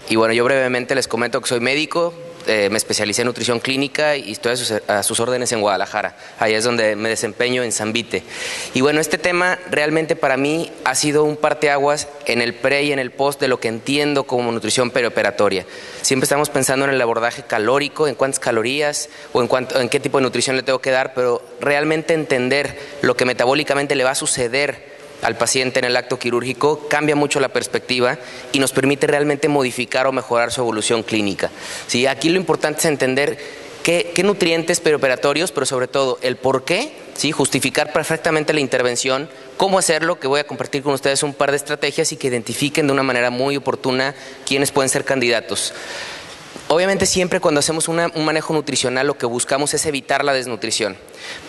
Y bueno, yo brevemente les comento que soy médico, me especialicé en nutrición clínica y estoy a sus órdenes en Guadalajara. Ahí es donde me desempeño, en Zambite. Y bueno, este tema realmente para mí ha sido un parteaguas en el pre y en el post de lo que entiendo como nutrición perioperatoria. Siempre estamos pensando en el abordaje calórico, en cuántas calorías o en qué tipo de nutrición le tengo que dar, pero realmente entender lo que metabólicamente le va a suceder al paciente en el acto quirúrgico cambia mucho la perspectiva y nos permite realmente modificar o mejorar su evolución clínica. ¿Sí? Aquí lo importante es entender qué nutrientes perioperatorios, pero sobre todo el por qué, ¿sí? Justificar perfectamente la intervención, cómo hacerlo, que voy a compartir con ustedes un par de estrategias y que identifiquen de una manera muy oportuna quiénes pueden ser candidatos. Obviamente siempre cuando hacemos un manejo nutricional lo que buscamos es evitar la desnutrición,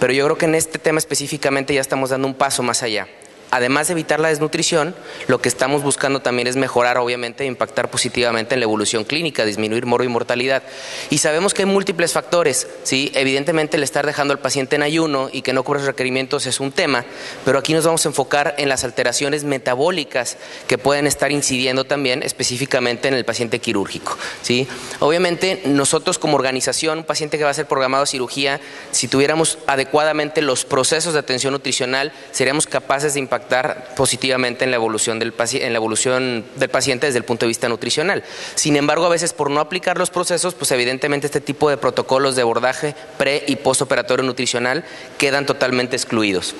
pero yo creo que en este tema específicamente ya estamos dando un paso más allá. Además de evitar la desnutrición, lo que estamos buscando también es mejorar, obviamente, e impactar positivamente en la evolución clínica, disminuir mortalidad. Y sabemos que hay múltiples factores, ¿sí? Evidentemente el estar dejando al paciente en ayuno y que no cubre sus requerimientos es un tema, pero aquí nos vamos a enfocar en las alteraciones metabólicas que pueden estar incidiendo también específicamente en el paciente quirúrgico, ¿sí? Obviamente nosotros como organización, un paciente que va a ser programado a cirugía, si tuviéramos adecuadamente los procesos de atención nutricional, seríamos capaces de impactar positivamente en la evolución del paciente desde el punto de vista nutricional. Sin embargo, a veces por no aplicar los procesos, pues evidentemente este tipo de protocolos de abordaje pre y postoperatorio nutricional quedan totalmente excluidos.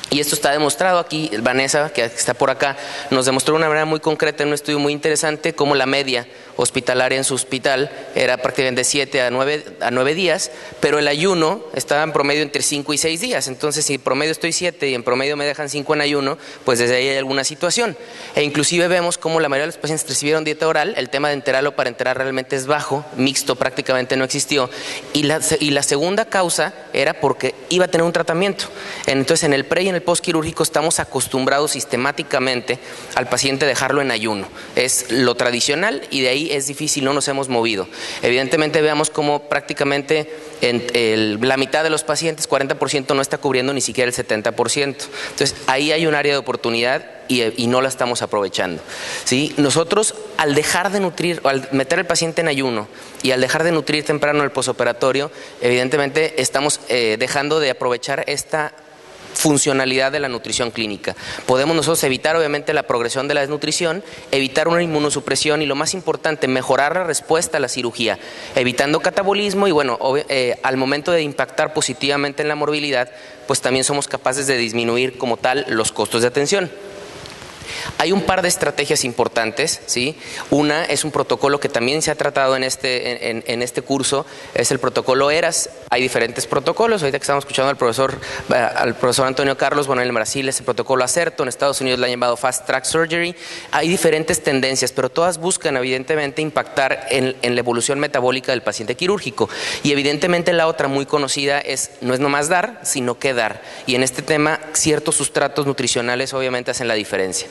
Y esto está demostrado aquí. Vanessa, que está por acá, nos demostró de una manera muy concreta en un estudio muy interesante cómo la media hospitalaria en su hospital era prácticamente de 7 a 9 días, pero el ayuno estaba en promedio entre 5 y 6 días. Entonces, si en promedio estoy 7 y en promedio me dejan 5 en ayuno, pues desde ahí hay alguna situación. E inclusive vemos cómo la mayoría de los pacientes recibieron dieta oral, el tema de enteral o parenteral realmente es bajo, mixto prácticamente no existió, y la segunda causa era porque iba a tener un tratamiento. Entonces, en el pre y en el postquirúrgico estamos acostumbrados sistemáticamente al paciente dejarlo en ayuno. Es lo tradicional y de ahí es difícil, no nos hemos movido. Evidentemente veamos cómo prácticamente la mitad de los pacientes, 40%, no está cubriendo ni siquiera el 70%. Entonces ahí hay un área de oportunidad y no la estamos aprovechando, ¿sí? Nosotros al dejar de nutrir, o al meter al paciente en ayuno y al dejar de nutrir temprano el posoperatorio, evidentemente estamos dejando de aprovechar esta funcionalidad de la nutrición clínica. Podemos nosotros evitar obviamente la progresión de la desnutrición, evitar una inmunosupresión y lo más importante, mejorar la respuesta a la cirugía, evitando catabolismo y bueno, al momento de impactar positivamente en la morbilidad, pues también somos capaces de disminuir como tal los costos de atención. Hay un par de estrategias importantes, ¿sí? Una es un protocolo que también se ha tratado en este curso, es el protocolo ERAS. Hay diferentes protocolos, ahorita que estamos escuchando al profesor Antonio Carlos, bueno, en Brasil es el protocolo ACERTO, en Estados Unidos lo han llamado Fast Track Surgery. Hay diferentes tendencias, pero todas buscan evidentemente impactar en la evolución metabólica del paciente quirúrgico. Y evidentemente la otra muy conocida no es nomás dar, sino que dar. Y en este tema ciertos sustratos nutricionales obviamente hacen la diferencia.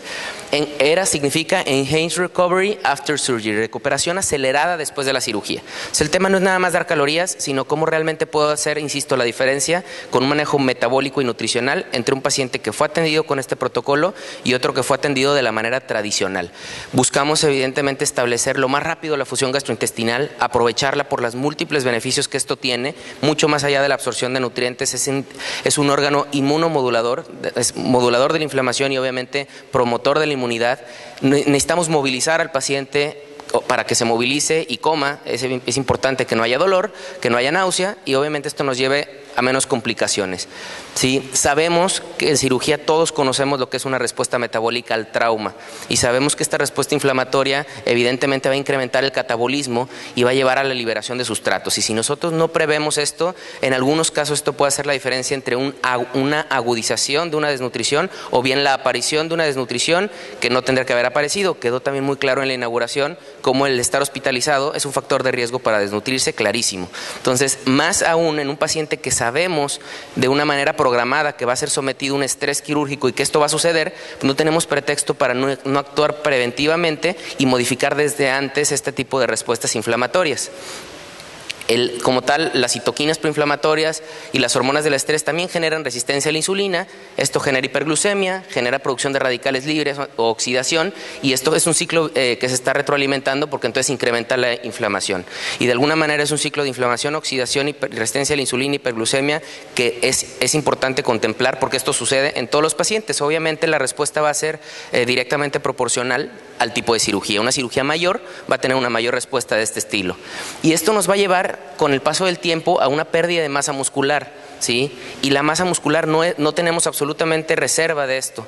ERA significa Enhanced Recovery After Surgery, recuperación acelerada después de la cirugía. O sea, el tema no es nada más dar calorías, sino cómo realmente puedo hacer, insisto, la diferencia con un manejo metabólico y nutricional entre un paciente que fue atendido con este protocolo y otro que fue atendido de la manera tradicional. Buscamos evidentemente establecer lo más rápido la fusión gastrointestinal, aprovecharla por los múltiples beneficios que esto tiene, mucho más allá de la absorción de nutrientes. Es un órgano inmunomodulador, es modulador de la inflamación y obviamente promotor de la inmunidad. Necesitamos movilizar al paciente para que se movilice y coma. Es importante que no haya dolor, que no haya náusea y obviamente esto nos lleve a menos complicaciones. ¿Sí? Sabemos que en cirugía todos conocemos lo que es una respuesta metabólica al trauma y sabemos que esta respuesta inflamatoria evidentemente va a incrementar el catabolismo y va a llevar a la liberación de sustratos. Y si nosotros no prevemos esto, en algunos casos esto puede hacer la diferencia entre una agudización de una desnutrición o bien la aparición de una desnutrición que no tendría que haber aparecido. Quedó también muy claro en la inauguración cómo el estar hospitalizado es un factor de riesgo para desnutrirse clarísimo. Entonces, más aún en un paciente que sabemos de una manera programada que va a ser sometido a un estrés quirúrgico y que esto va a suceder, no tenemos pretexto para no actuar preventivamente y modificar desde antes este tipo de respuestas inflamatorias. Como tal, las citoquinas proinflamatorias y las hormonas del estrés también generan resistencia a la insulina. Esto genera hiperglucemia, genera producción de radicales libres o oxidación, y esto es un ciclo que se está retroalimentando porque entonces incrementa la inflamación. Y de alguna manera es un ciclo de inflamación, oxidación y resistencia a la insulina, hiperglucemia, que es importante contemplar porque esto sucede en todos los pacientes. Obviamente la respuesta va a ser directamente proporcional al tipo de cirugía. Una cirugía mayor va a tener una mayor respuesta de este estilo. Y esto nos va a llevar con el paso del tiempo a una pérdida de masa muscular, ¿sí? Y la masa muscular no tenemos absolutamente reserva de esto.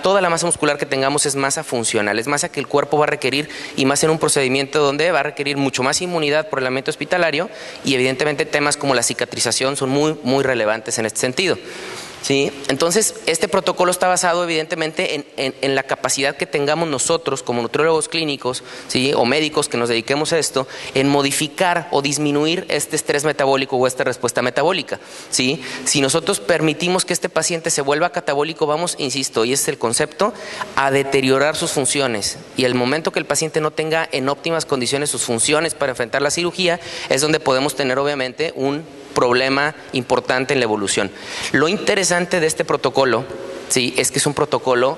Toda la masa muscular que tengamos es masa funcional, es masa que el cuerpo va a requerir, y más en un procedimiento donde va a requerir mucho más inmunidad por el ambiente hospitalario, y evidentemente temas como la cicatrización son muy, muy relevantes en este sentido. ¿Sí? Entonces, este protocolo está basado evidentemente en la capacidad que tengamos nosotros como nutriólogos clínicos, ¿sí? O médicos que nos dediquemos a esto, en modificar o disminuir este estrés metabólico o esta respuesta metabólica, ¿sí? Si nosotros permitimos que este paciente se vuelva catabólico, vamos, insisto, y ese es el concepto, a deteriorar sus funciones. Y el momento que el paciente no tenga en óptimas condiciones sus funciones para enfrentar la cirugía, es donde podemos tener obviamente un problema importante en la evolución. Lo interesante de este protocolo, ¿sí? Es que es un protocolo,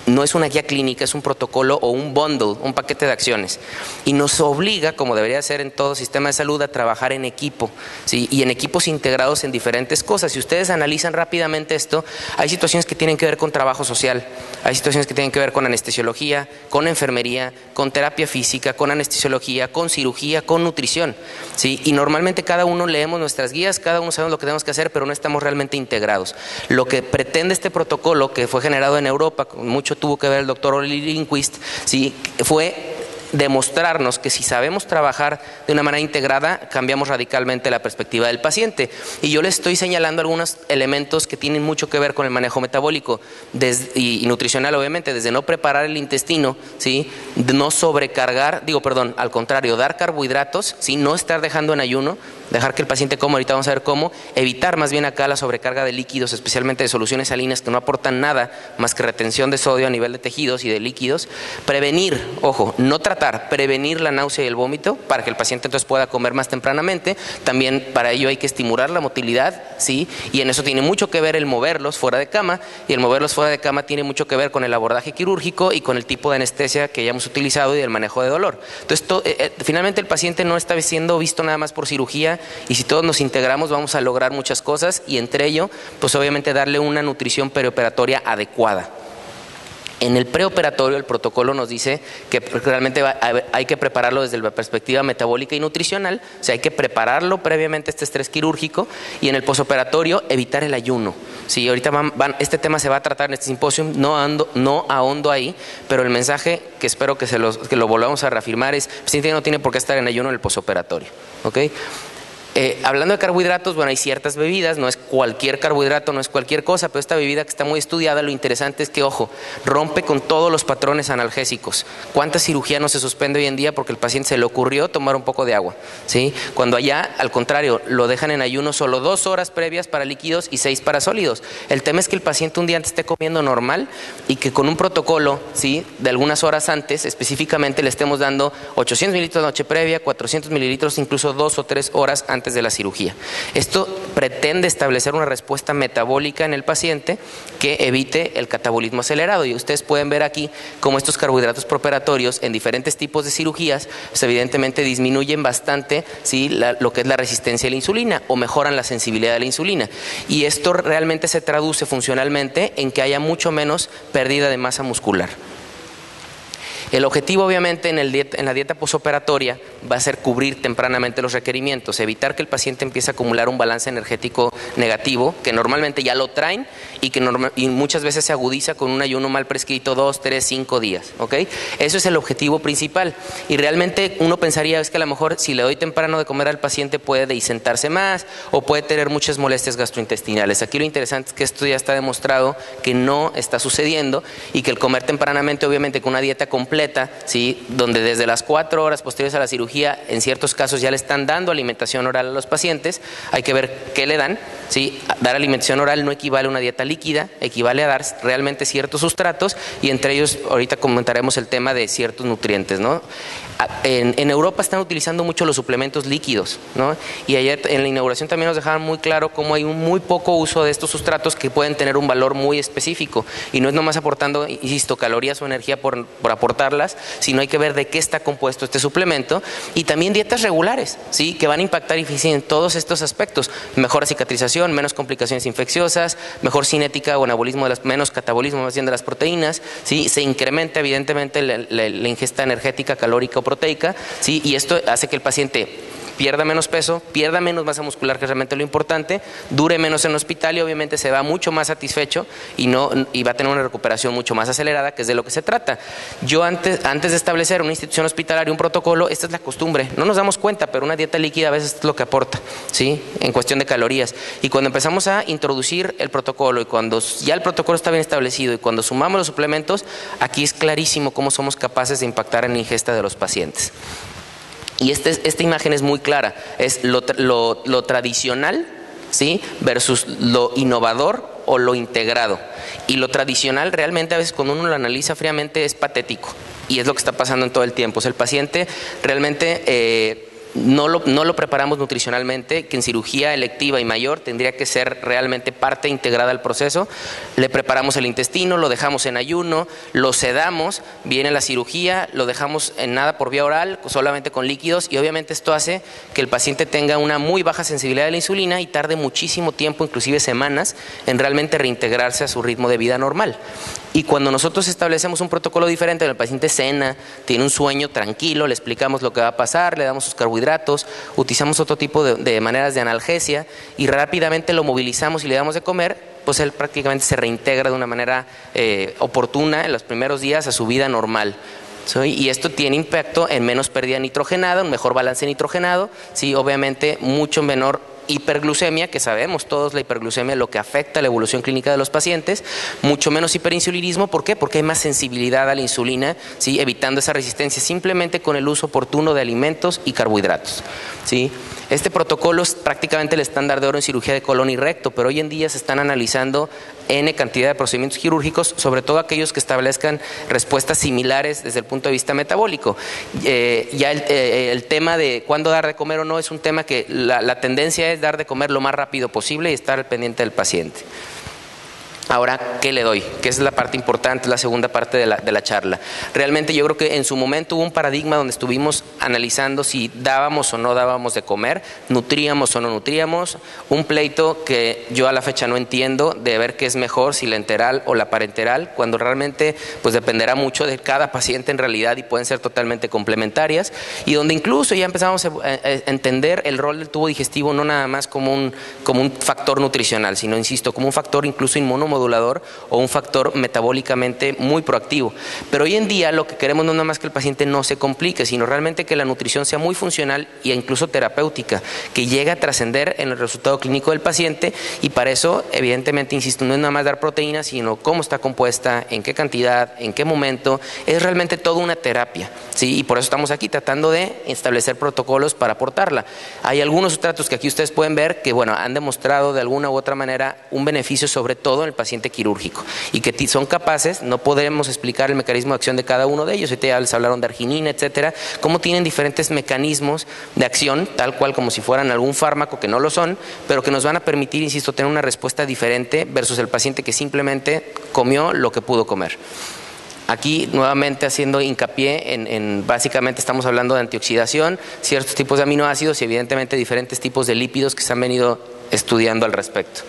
no es una guía clínica, es un protocolo o un bundle, un paquete de acciones, y nos obliga, como debería ser en todo sistema de salud, a trabajar en equipo, ¿sí? Y en equipos integrados en diferentes cosas. Si ustedes analizan rápidamente esto, hay situaciones que tienen que ver con trabajo social, hay situaciones que tienen que ver con anestesiología, con enfermería, con terapia física, con anestesiología, con cirugía, con nutrición, ¿sí? Y normalmente cada uno leemos nuestras guías, cada uno sabemos lo que tenemos que hacer, pero no estamos realmente integrados. Lo que pretende este protocolo, que fue generado en Europa, con mucho tuvo que ver el doctor Oli Lindquist, ¿sí? Fue demostrarnos que si sabemos trabajar de una manera integrada, cambiamos radicalmente la perspectiva del paciente. Y yo les estoy señalando algunos elementos que tienen mucho que ver con el manejo metabólico y nutricional, obviamente, desde no preparar el intestino, ¿sí? No sobrecargar, al contrario, dar carbohidratos, ¿sí? No estar dejando en ayuno, dejar que el paciente coma, ahorita vamos a ver cómo, evitar más bien acá la sobrecarga de líquidos, especialmente de soluciones salinas que no aportan nada más que retención de sodio a nivel de tejidos y de líquidos. Prevenir, ojo, no tratar, prevenir la náusea y el vómito para que el paciente entonces pueda comer más tempranamente. También para ello hay que estimular la motilidad, ¿sí? Y en eso tiene mucho que ver el moverlos fuera de cama, y el moverlos fuera de cama tiene mucho que ver con el abordaje quirúrgico y con el tipo de anestesia que hayamos utilizado y el manejo de dolor. Entonces, finalmente el paciente no está siendo visto nada más por cirugía, y si todos nos integramos vamos a lograr muchas cosas, y entre ello, pues obviamente darle una nutrición preoperatoria adecuada. En el preoperatorio el protocolo nos dice que realmente hay que prepararlo desde la perspectiva metabólica y nutricional, o sea, hay que prepararlo previamente este estrés quirúrgico, y en el posoperatorio evitar el ayuno. Sí, ahorita este tema se va a tratar en este simposio, no ahondo ahí, pero el mensaje que espero que lo volvamos a reafirmar es: el paciente no tiene por qué estar en ayuno en el posoperatorio, ¿ok? Hablando de carbohidratos, bueno, hay ciertas bebidas, no es cualquier carbohidrato, no es cualquier cosa, pero esta bebida que está muy estudiada, lo interesante es que, ojo, rompe con todos los patrones analgésicos. ¿Cuánta cirugía no se suspende hoy en día porque el paciente se le ocurrió tomar un poco de agua? ¿Sí? Cuando allá, al contrario, lo dejan en ayuno solo 2 horas previas para líquidos y 6 para sólidos. El tema es que el paciente un día antes esté comiendo normal, y que con un protocolo, ¿sí?, de algunas horas antes, específicamente le estemos dando 800 mililitros de noche previa, 400 mililitros, incluso 2 o 3 horas antes de la cirugía. Esto pretende establecer una respuesta metabólica en el paciente que evite el catabolismo acelerado, y ustedes pueden ver aquí cómo estos carbohidratos preoperatorios en diferentes tipos de cirugías pues evidentemente disminuyen bastante, ¿sí?, lo que es la resistencia a la insulina, o mejoran la sensibilidad a la insulina, y esto realmente se traduce funcionalmente en que haya mucho menos pérdida de masa muscular. El objetivo, obviamente, en la dieta posoperatoria va a ser cubrir tempranamente los requerimientos, evitar que el paciente empiece a acumular un balance energético negativo, que normalmente ya lo traen y muchas veces se agudiza con un ayuno mal prescrito 2, 3, 5 días, ¿ok? Eso es el objetivo principal, y realmente uno pensaría es que a lo mejor si le doy temprano de comer al paciente puede dehidratarse más o puede tener muchas molestias gastrointestinales. Aquí lo interesante es que esto ya está demostrado que no está sucediendo, y que el comer tempranamente, obviamente con una dieta completa, ¿sí?, donde desde las 4 horas posteriores a la cirugía, en ciertos casos ya le están dando alimentación oral a los pacientes, hay que ver qué le dan, ¿sí? Dar alimentación oral no equivale a una dieta líquida, equivale a dar realmente ciertos sustratos, y entre ellos ahorita comentaremos el tema de ciertos nutrientes, ¿no? En Europa están utilizando mucho los suplementos líquidos, ¿no? Y ayer en la inauguración también nos dejaban muy claro cómo hay un muy poco uso de estos sustratos que pueden tener un valor muy específico. Y no es nomás aportando, insisto, calorías o energía por aportarlas, sino hay que ver de qué está compuesto este suplemento. Y también dietas regulares, ¿sí? Que van a impactar en todos estos aspectos. Mejor cicatrización, menos complicaciones infecciosas, mejor cinética o anabolismo, menos catabolismo más bien de las proteínas, ¿sí? Se incrementa evidentemente la ingesta energética, calórica o proteica, ¿sí? Y esto hace que el paciente pierda menos peso, pierda menos masa muscular, que es realmente lo importante, dure menos en el hospital y obviamente se va mucho más satisfecho y va a tener una recuperación mucho más acelerada, que es de lo que se trata. Yo antes de establecer una institución hospitalaria, un protocolo, esta es la costumbre, no nos damos cuenta, pero una dieta líquida a veces es lo que aporta, ¿sí? En cuestión de calorías. Y cuando empezamos a introducir el protocolo y cuando ya el protocolo está bien establecido y cuando sumamos los suplementos, aquí es clarísimo cómo somos capaces de impactar en la ingesta de los pacientes. Y esta imagen es muy clara, es lo tradicional, ¿sí? Versus lo innovador o lo integrado. Y lo tradicional realmente a veces cuando uno lo analiza fríamente es patético, y es lo que está pasando en todo el tiempo. O sea, el paciente realmente no lo preparamos nutricionalmente, que en cirugía electiva y mayor tendría que ser realmente parte integrada al proceso. Le preparamos el intestino, lo dejamos en ayuno, lo sedamos, viene la cirugía, lo dejamos en nada por vía oral, solamente con líquidos, y obviamente esto hace que el paciente tenga una muy baja sensibilidad a la insulina y tarde muchísimo tiempo, inclusive semanas, en realmente reintegrarse a su ritmo de vida normal. Y cuando nosotros establecemos un protocolo diferente, el paciente cena, tiene un sueño tranquilo, le explicamos lo que va a pasar, le damos sus carbohidratos, utilizamos otro tipo de maneras de analgesia y rápidamente lo movilizamos y le damos de comer, pues él prácticamente se reintegra de una manera oportuna en los primeros días a su vida normal. ¿Sí? Y esto tiene impacto en menos pérdida nitrogenada, un mejor balance nitrogenado, ¿sí? Obviamente mucho menor hiperglucemia, que sabemos todos la hiperglucemia, lo que afecta a la evolución clínica de los pacientes, mucho menos hiperinsulinismo. ¿Por qué? Porque hay más sensibilidad a la insulina, ¿sí? Evitando esa resistencia simplemente con el uso oportuno de alimentos y carbohidratos, ¿sí? Este protocolo es prácticamente el estándar de oro en cirugía de colon y recto, pero hoy en día se están analizando N cantidad de procedimientos quirúrgicos, sobre todo aquellos que establezcan respuestas similares desde el punto de vista metabólico. Ya el tema de cuándo dar de comer o no es un tema que la tendencia es dar de comer lo más rápido posible y estar al pendiente del paciente. Ahora, ¿qué le doy? Que es la parte importante, la segunda parte de la charla. Realmente yo creo que en su momento hubo un paradigma donde estuvimos analizando si dábamos o no dábamos de comer, nutríamos o no nutríamos, un pleito que yo a la fecha no entiendo de ver qué es mejor, si la enteral o la parenteral, cuando realmente pues dependerá mucho de cada paciente en realidad y pueden ser totalmente complementarias, y donde incluso ya empezamos a entender el rol del tubo digestivo no nada más como un factor nutricional, sino, insisto, como un factor incluso inmunomodulador o un factor metabólicamente muy proactivo. Pero hoy en día lo que queremos no es nada más que el paciente no se complique, sino realmente que la nutrición sea muy funcional e incluso terapéutica, que llegue a trascender en el resultado clínico del paciente, y para eso, evidentemente, insisto, no es nada más dar proteínas, sino cómo está compuesta, en qué cantidad, en qué momento, es realmente toda una terapia, ¿sí? Y por eso estamos aquí tratando de establecer protocolos para aportarla. Hay algunos sustratos que aquí ustedes pueden ver que, bueno, han demostrado de alguna u otra manera un beneficio, sobre todo en el paciente quirúrgico, y que son capaces, no podemos explicar el mecanismo de acción de cada uno de ellos, ahorita ya les hablaron de arginina, etcétera, cómo tienen diferentes mecanismos de acción, tal cual como si fueran algún fármaco, que no lo son, pero que nos van a permitir, insisto, tener una respuesta diferente versus el paciente que simplemente comió lo que pudo comer. Aquí nuevamente haciendo hincapié en básicamente estamos hablando de antioxidación, ciertos tipos de aminoácidos y evidentemente diferentes tipos de lípidos que se han venido estudiando al respecto.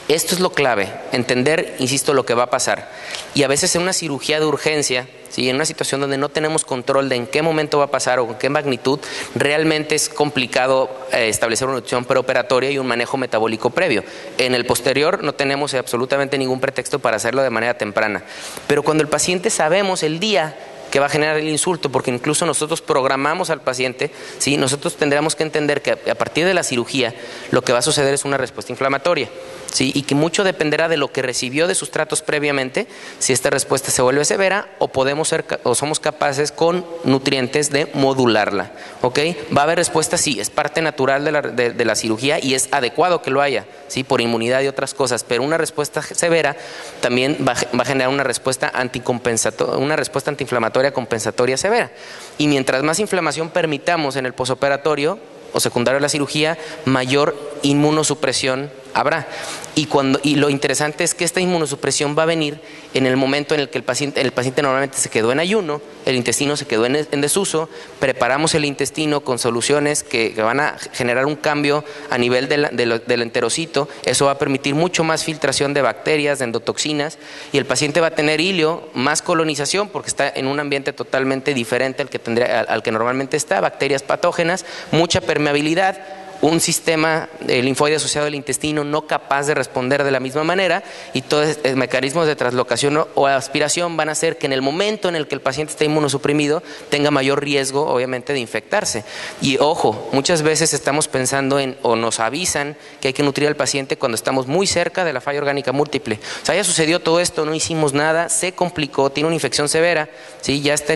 Esto es lo clave, entender, insisto, lo que va a pasar. Y a veces en una cirugía de urgencia, ¿sí? En una situación donde no tenemos control de en qué momento va a pasar o con qué magnitud, realmente es complicado establecer una nutrición preoperatoria y un manejo metabólico previo. En el posterior no tenemos absolutamente ningún pretexto para hacerlo de manera temprana. Pero cuando el paciente sabemos el día que va a generar el insulto, porque incluso nosotros programamos al paciente, ¿sí? Nosotros tendríamos que entender que a partir de la cirugía lo que va a suceder es una respuesta inflamatoria, ¿sí? Y que mucho dependerá de lo que recibió de sustratos previamente, si esta respuesta se vuelve severa o somos capaces con nutrientes de modularla, ¿ok? Va a haber respuesta, sí, es parte natural de la cirugía y es adecuado que lo haya, ¿sí? Por inmunidad y otras cosas, pero una respuesta severa también va a generar una respuesta antiinflamatoria compensatoria severa. Y mientras más inflamación permitamos en el posoperatorio o secundario a la cirugía, mayor inmunosupresión habrá. Y lo interesante es que esta inmunosupresión va a venir en el momento en el que el paciente normalmente se quedó en ayuno, el intestino se quedó en desuso, preparamos el intestino con soluciones que van a generar un cambio a nivel del enterocito, eso va a permitir mucho más filtración de bacterias, de endotoxinas, y el paciente va a tener hilio, más colonización, porque está en un ambiente totalmente diferente al que normalmente está, bacterias patógenas, mucha permeabilidad, un sistema linfoide asociado al intestino no capaz de responder de la misma manera, y todos los mecanismos de translocación o aspiración van a hacer que en el momento en el que el paciente está inmunosuprimido tenga mayor riesgo, obviamente, de infectarse. Y ojo, muchas veces estamos pensando o nos avisan que hay que nutrir al paciente cuando estamos muy cerca de la falla orgánica múltiple. O sea, ya sucedió todo esto, no hicimos nada, se complicó, tiene una infección severa, ¿sí? Ya está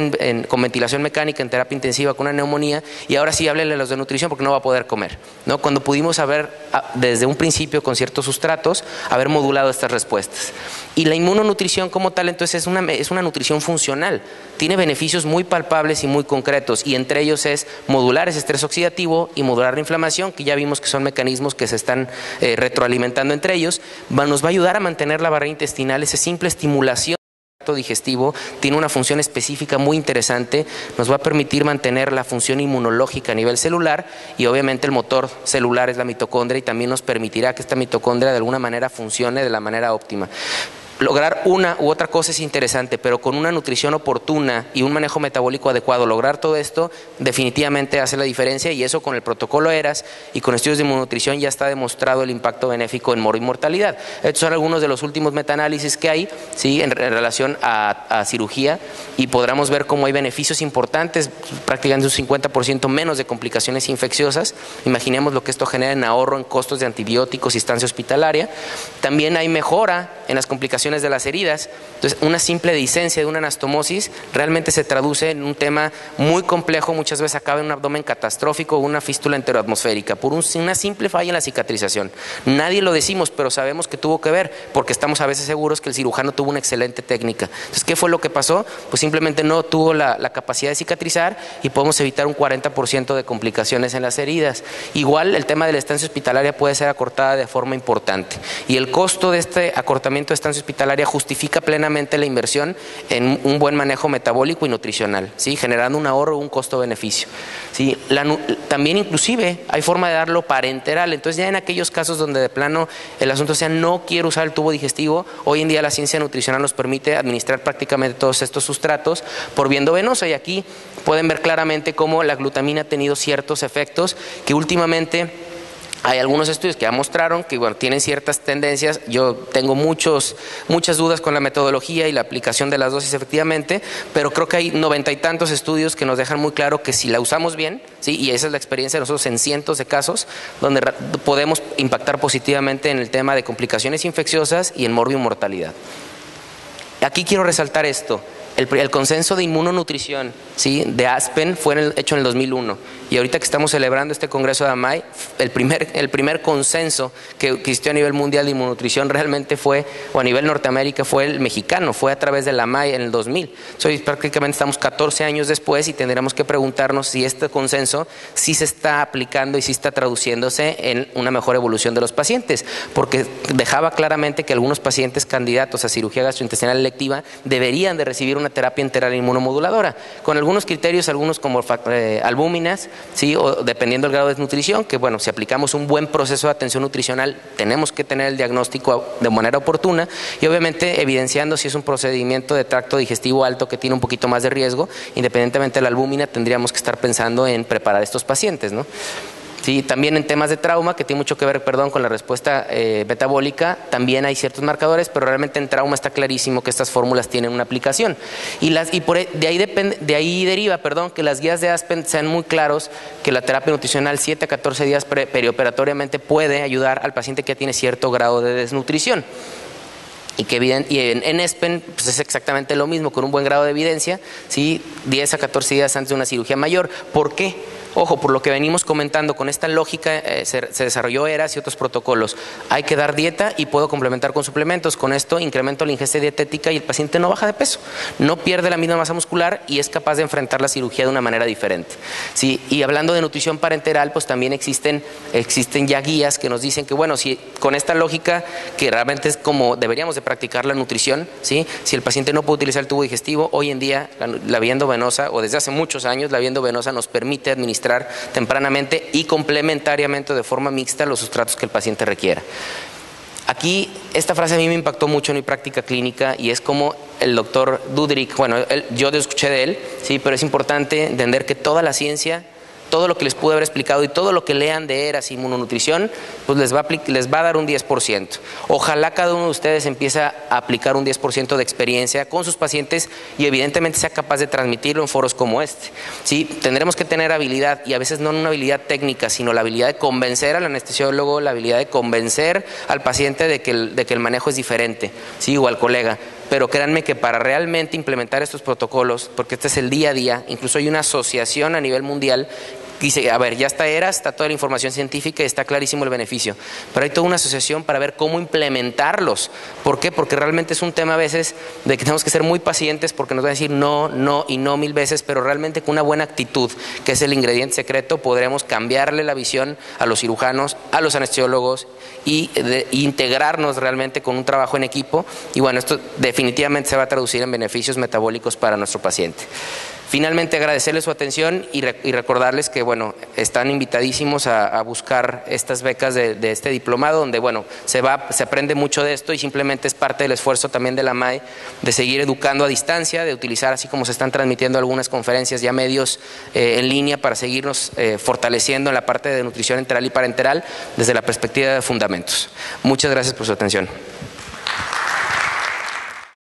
con ventilación mecánica, en terapia intensiva, con una neumonía, y ahora sí háblenle a los de nutrición porque no va a poder comer, ¿no? Cuando pudimos haber, desde un principio con ciertos sustratos, haber modulado estas respuestas. Y la inmunonutrición como tal, entonces, es una nutrición funcional. Tiene beneficios muy palpables y muy concretos, y entre ellos es modular ese estrés oxidativo y modular la inflamación, que ya vimos que son mecanismos que se están retroalimentando entre ellos. Nos va a ayudar a mantener la barrera intestinal, esa simple estimulación digestivo tiene una función específica muy interesante, nos va a permitir mantener la función inmunológica a nivel celular, y obviamente el motor celular es la mitocondria, y también nos permitirá que esta mitocondria de alguna manera funcione de la manera óptima. Lograr una u otra cosa es interesante, pero con una nutrición oportuna y un manejo metabólico adecuado, lograr todo esto definitivamente hace la diferencia, y eso con el protocolo ERAS y con estudios de inmunonutrición ya está demostrado el impacto benéfico en mortalidad. Estos son algunos de los últimos metaanálisis que hay, ¿sí? en relación a cirugía, y podremos ver cómo hay beneficios importantes, prácticamente un 50% menos de complicaciones infecciosas. Imaginemos lo que esto genera en ahorro en costos de antibióticos y estancia hospitalaria. También hay mejora en las complicaciones de las heridas. Entonces, una simple disencia de una anastomosis realmente se traduce en un tema muy complejo, muchas veces acaba en un abdomen catastrófico o una fístula enteroatmosférica por una simple falla en la cicatrización. Nadie lo decimos, pero sabemos que tuvo que ver, porque estamos a veces seguros que el cirujano tuvo una excelente técnica. Entonces, ¿qué fue lo que pasó? Pues simplemente no tuvo la capacidad de cicatrizar, y podemos evitar un 40% de complicaciones en las heridas. Igual el tema de la estancia hospitalaria puede ser acortada de forma importante, y el costo de este acortamiento de estancia hospitalaria justifica plenamente la inversión en un buen manejo metabólico y nutricional, ¿sí? Generando un ahorro, un costo-beneficio, ¿sí? También inclusive hay forma de darlo parenteral. Entonces, ya en aquellos casos donde de plano el asunto sea no quiero usar el tubo digestivo, hoy en día la ciencia nutricional nos permite administrar prácticamente todos estos sustratos por vía endovenosa, y aquí pueden ver claramente cómo la glutamina ha tenido ciertos efectos que últimamente hay algunos estudios que ya mostraron que, bueno, tienen ciertas tendencias. Yo tengo muchas dudas con la metodología y la aplicación de las dosis efectivamente, pero creo que hay 90 y tantos estudios que nos dejan muy claro que si la usamos bien, ¿sí? Y esa es la experiencia de nosotros en cientos de casos, donde podemos impactar positivamente en el tema de complicaciones infecciosas y en mortalidad. Aquí quiero resaltar esto. El consenso de inmunonutrición, ¿sí? de Aspen fue hecho en el 2001, y ahorita que estamos celebrando este congreso de AMAI, el primer consenso que existió a nivel mundial de inmunonutrición realmente fue, o a nivel Norteamérica, fue el mexicano, fue a través de la AMAI en el 2000. Entonces, prácticamente estamos 14 años después, y tendremos que preguntarnos si este consenso sí se está aplicando y sí está traduciéndose en una mejor evolución de los pacientes, porque dejaba claramente que algunos pacientes candidatos a cirugía gastrointestinal electiva deberían de recibir una terapia enteral inmunomoduladora, con algunos criterios, algunos como albúminas, ¿sí? O dependiendo del grado de desnutrición, que bueno, si aplicamos un buen proceso de atención nutricional, tenemos que tener el diagnóstico de manera oportuna, y obviamente evidenciando si es un procedimiento de tracto digestivo alto que tiene un poquito más de riesgo, independientemente de la albúmina, tendríamos que estar pensando en preparar a estos pacientes, ¿no? ¿sí? También en temas de trauma, que tiene mucho que ver, perdón, con la respuesta metabólica, también hay ciertos marcadores, pero realmente en trauma está clarísimo que estas fórmulas tienen una aplicación. De ahí deriva, perdón, que las guías de Aspen sean muy claros que la terapia nutricional 7 a 14 días perioperatoriamente puede ayudar al paciente que tiene cierto grado de desnutrición. Y en Aspen pues es exactamente lo mismo, con un buen grado de evidencia, ¿sí? 10 a 14 días antes de una cirugía mayor. ¿Por qué? Ojo, por lo que venimos comentando, con esta lógica se desarrolló ERAS y otros protocolos. Hay que dar dieta y puedo complementar con suplementos. Con esto incremento la ingesta dietética y el paciente no baja de peso, no pierde la misma masa muscular y es capaz de enfrentar la cirugía de una manera diferente. ¿Sí? Y hablando de nutrición parenteral, pues también existen ya guías que nos dicen que, bueno, si con esta lógica, que realmente es como deberíamos de practicar la nutrición, ¿sí? Si el paciente no puede utilizar el tubo digestivo, hoy en día la vía endovenosa, o desde hace muchos años, la vía endovenosa nos permite administrar tempranamente y complementariamente de forma mixta los sustratos que el paciente requiera. Aquí, esta frase a mí me impactó mucho en mi práctica clínica y es como el doctor Dudrik, bueno, yo escuché de él, sí, pero es importante entender que toda la ciencia, todo lo que les pude haber explicado y todo lo que lean de ERAS y inmunonutrición, pues les va a dar un 10%. Ojalá cada uno de ustedes empiece a aplicar un 10% de experiencia con sus pacientes y evidentemente sea capaz de transmitirlo en foros como este. ¿Sí? Tendremos que tener habilidad, y a veces no una habilidad técnica, sino la habilidad de convencer al anestesiólogo, la habilidad de convencer al paciente de que el manejo es diferente, ¿sí? O al colega. Pero créanme que para realmente implementar estos protocolos, porque este es el día a día, incluso hay una asociación a nivel mundial que dice, a ver, ya está ERAS, está toda la información científica y está clarísimo el beneficio, pero hay toda una asociación para ver cómo implementarlos. ¿Por qué? Porque realmente es un tema a veces de que tenemos que ser muy pacientes, porque nos van a decir no, no y no 1000 veces, pero realmente con una buena actitud, que es el ingrediente secreto, podremos cambiarle la visión a los cirujanos, a los anestesiólogos y integrarnos realmente con un trabajo en equipo. Y bueno, esto definitivamente se va a traducir en beneficios metabólicos para nuestro paciente. Finalmente, agradecerles su atención y recordarles que, bueno, están invitadísimos a buscar estas becas de este diplomado, donde, bueno, se aprende mucho de esto y simplemente es parte del esfuerzo también de la MAE de seguir educando a distancia, de utilizar, así como se están transmitiendo algunas conferencias, ya medios en línea para seguirnos fortaleciendo en la parte de nutrición enteral y parenteral desde la perspectiva de fundamentos. Muchas gracias por su atención.